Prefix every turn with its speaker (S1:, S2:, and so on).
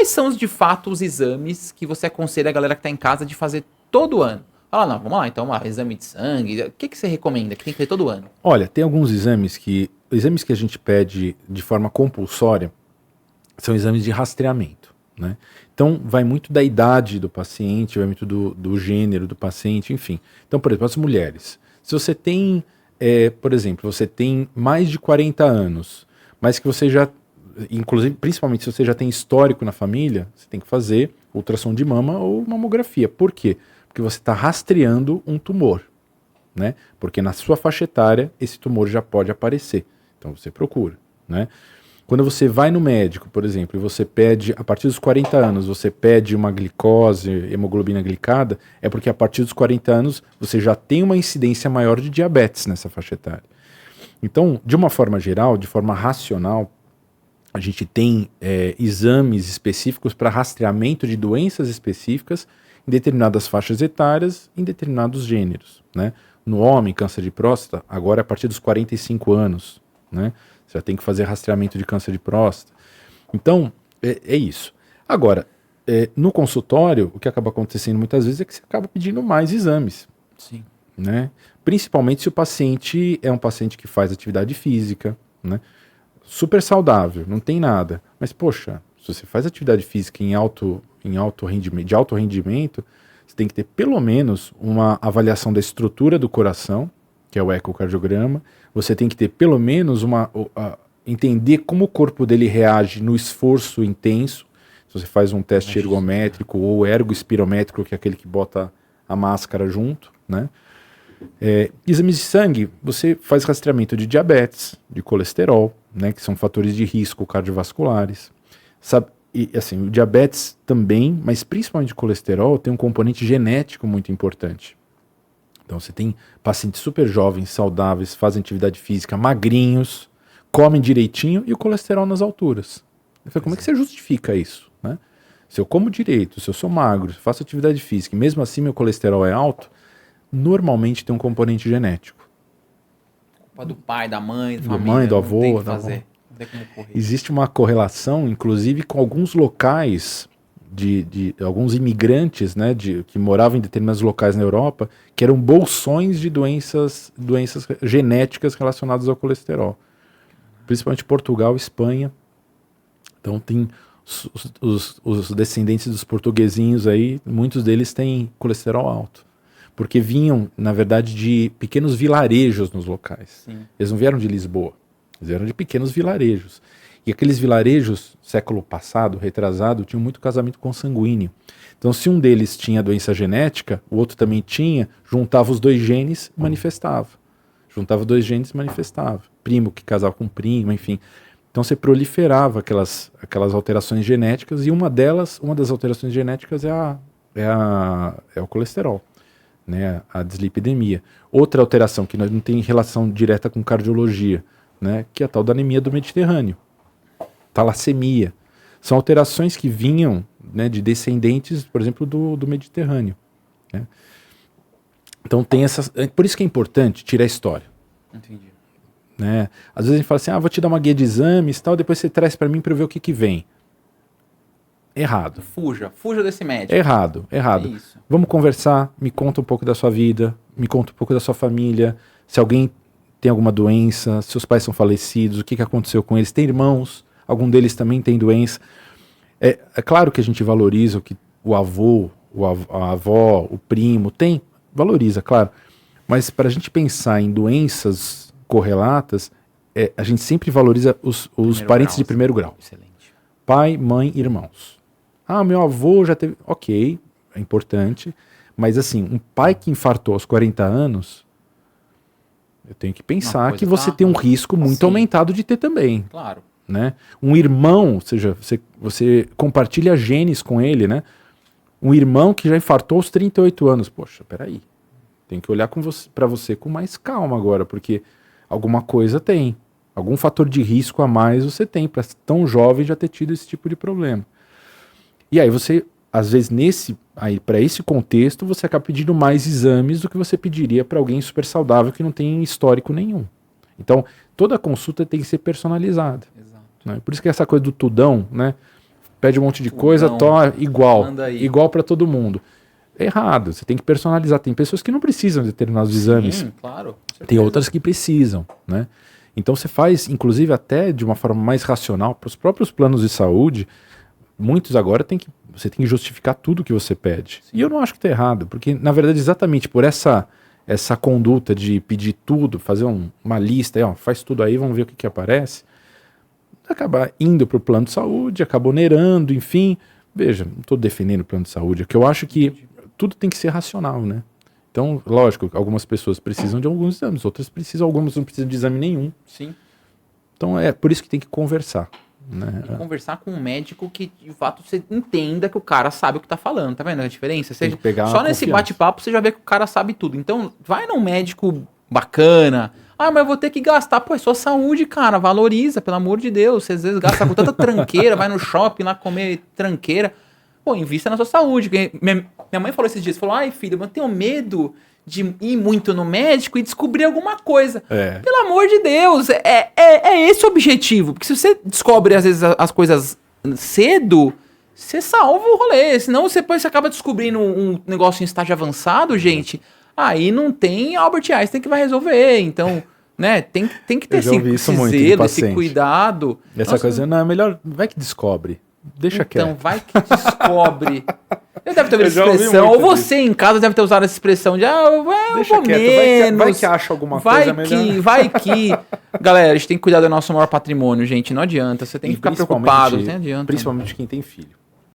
S1: quais são de fato os exames que você aconselha a galera que está em casa de fazer todo ano? Fala, não, vamos lá, então, exame de sangue, o que você recomenda que tem que ter todo ano?
S2: Olha, tem alguns exames que a gente pede de forma compulsória, são exames de rastreamento, né? Então, vai muito da idade do paciente, vai muito do gênero do paciente, enfim. Então, por exemplo, as mulheres. Se você tem, por exemplo, você tem mais de 40 anos, mas que você já, inclusive, principalmente se você já tem histórico na família, você tem que fazer ultrassom de mama ou mamografia. Por quê? Porque você está rastreando um tumor, né? Porque na sua faixa etária, esse tumor já pode aparecer. Então, você procura, né? Quando você vai no médico, por exemplo, e você pede, a partir dos 40 anos, você pede uma glicose, hemoglobina glicada, é porque a partir dos 40 anos você já tem uma incidência maior de diabetes nessa faixa etária. Então, de uma forma geral, de forma racional, a gente tem exames específicos para rastreamento de doenças específicas em determinadas faixas etárias, em determinados gêneros, né? No homem, câncer de próstata, agora é a partir dos 45 anos, né? Você já tem que fazer rastreamento de câncer de próstata. Então, é isso. Agora, no consultório, o que acaba acontecendo muitas vezes é que você acaba pedindo mais exames.
S1: Sim.
S2: Né? Principalmente se o paciente é um paciente que faz atividade física, né? Super saudável, não tem nada. Mas, poxa, se você faz atividade física de alto rendimento, você tem que ter pelo menos uma avaliação da estrutura do coração, que é o ecocardiograma. Você tem que ter pelo menos entender como o corpo dele reage no esforço intenso. Se você faz um teste ergométrico ou ergoespirométrico, que é aquele que bota a máscara junto, né? Exames de sangue, você faz rastreamento de diabetes, de colesterol, né, que são fatores de risco cardiovasculares. E assim, o diabetes também, mas principalmente o colesterol, tem um componente genético muito importante. Então você tem pacientes super jovens, saudáveis, fazem atividade física, magrinhos, comem direitinho e o colesterol nas alturas. Eu falei, como é que você justifica isso, né? Se eu como direito, se eu sou magro, se eu faço atividade física e mesmo assim meu colesterol é alto, normalmente tem um componente genético.
S1: Culpa do pai, da mãe, da
S2: Do
S1: família,
S2: mãe, do
S1: não
S2: avô,
S1: tem o que
S2: da
S1: fazer.
S2: avó.
S1: Não tem como correr.
S2: Existe uma correlação, inclusive, com alguns locais de alguns imigrantes, né, que moravam em determinados locais na Europa, que eram bolsões de doenças genéticas relacionadas ao colesterol. Principalmente Portugal, Espanha. Então tem os descendentes dos portuguesinhos aí, muitos deles têm colesterol alto. Porque vinham, na verdade, de pequenos vilarejos nos locais.
S1: Sim.
S2: Eles não vieram de Lisboa, eles vieram de pequenos vilarejos. E aqueles vilarejos, século passado, retrasado, tinham muito casamento consanguíneo. Então, se um deles tinha doença genética, o outro também tinha, juntava os dois genes, manifestava. Juntava dois genes, manifestava. Primo que casava com primo, enfim. Então, você proliferava aquelas alterações genéticas, e uma das alterações genéticas é o colesterol, né, a dislipidemia. Outra alteração que não tem relação direta com cardiologia, né, que é a tal da anemia do Mediterrâneo. Talassemia. São alterações que vinham, né, de descendentes, por exemplo, do Mediterrâneo. Né? Então tem essas. Por isso que é importante tirar a história.
S1: Entendi.
S2: Né? Às vezes a gente fala assim, vou te dar uma guia de exames, tal, depois você traz para mim para eu ver o que vem. Errado.
S1: Fuja desse médico.
S2: Errado.
S1: É isso.
S2: Vamos conversar, me conta um pouco da sua vida, me conta um pouco da sua família, se alguém tem alguma doença, seus pais são falecidos, o que aconteceu com eles, tem irmãos, algum deles também tem doença. É claro que a gente valoriza o que o avô, a avó, o primo tem, valoriza, claro. Mas para a gente pensar em doenças correlatas, a gente sempre valoriza os parentes de primeiro grau.
S1: Excelente.
S2: Pai, mãe, irmãos. Meu avô já teve... Ok, é importante. Mas assim, um pai que infartou aos 40 anos, eu tenho que pensar que você tem um risco muito aumentado de ter também.
S1: Claro.
S2: Né? Um irmão, ou seja, você compartilha genes com ele, né? Um irmão que já infartou aos 38 anos. Poxa, peraí. Tem que olhar para você com mais calma agora, porque alguma coisa tem. Algum fator de risco a mais você tem para tão jovem já ter tido esse tipo de problema. E aí você, às vezes, para esse contexto, você acaba pedindo mais exames do que você pediria para alguém super saudável que não tem histórico nenhum. Então, toda consulta tem que ser personalizada.
S1: Exato.
S2: Né? Por isso que essa coisa do tudão, né? pede um monte de coisa, igual.
S1: Manda aí.
S2: Igual para todo mundo. É errado, você tem que personalizar. Tem pessoas que não precisam de determinados exames.
S1: Claro.
S2: Tem outras que precisam, né? Então você faz, inclusive até de uma forma mais racional, para os próprios planos de saúde, muitos agora você tem que justificar tudo que você pede. Sim. E eu não acho que está errado, porque na verdade exatamente por essa conduta de pedir tudo, fazer uma lista, faz tudo aí, vamos ver o que aparece, acaba indo para o plano de saúde, acaba onerando, enfim. Veja, não estou defendendo o plano de saúde, é que eu acho que tudo tem que ser racional, né? Então, lógico, algumas pessoas precisam de alguns exames, outras algumas não precisam de exame nenhum.
S1: Sim.
S2: Então é por isso que tem que conversar. Né?
S1: E conversar com um médico que, de fato, você entenda que o cara sabe o que tá falando. Tá vendo a diferença? Só nesse bate-papo você já vê que o cara sabe tudo. Então, vai num médico bacana. Ah, mas eu vou ter que gastar. Pô, é sua saúde, cara. Valoriza, pelo amor de Deus. Você às vezes gasta com tanta tranqueira, vai no shopping lá comer tranqueira. Pô, invista na sua saúde. Minha mãe falou esses dias, falou, ai filho, eu tenho medo de ir muito no médico e descobrir alguma coisa. Pelo amor de Deus, é esse o objetivo. Porque se você descobre, às vezes, as coisas cedo, você salva o rolê. Senão depois você acaba descobrindo um negócio em estágio avançado, gente. Aí não tem Albert Einstein que vai resolver. Então, né, tem que ter esse zelo, esse cuidado.
S2: Essa coisa, não, é melhor, vai que descobre. Deixa quieto.
S1: Então, vai que descobre. Eu deve ter ouvido essa expressão, ou você em casa deve ter usado essa expressão de
S2: deixa quieto, vai que acha alguma coisa melhor.
S1: Vai que... Galera, a gente tem que cuidar do nosso maior patrimônio, gente. Não adianta, você tem que ficar preocupado. Não adianta.
S2: Principalmente quem tem filho.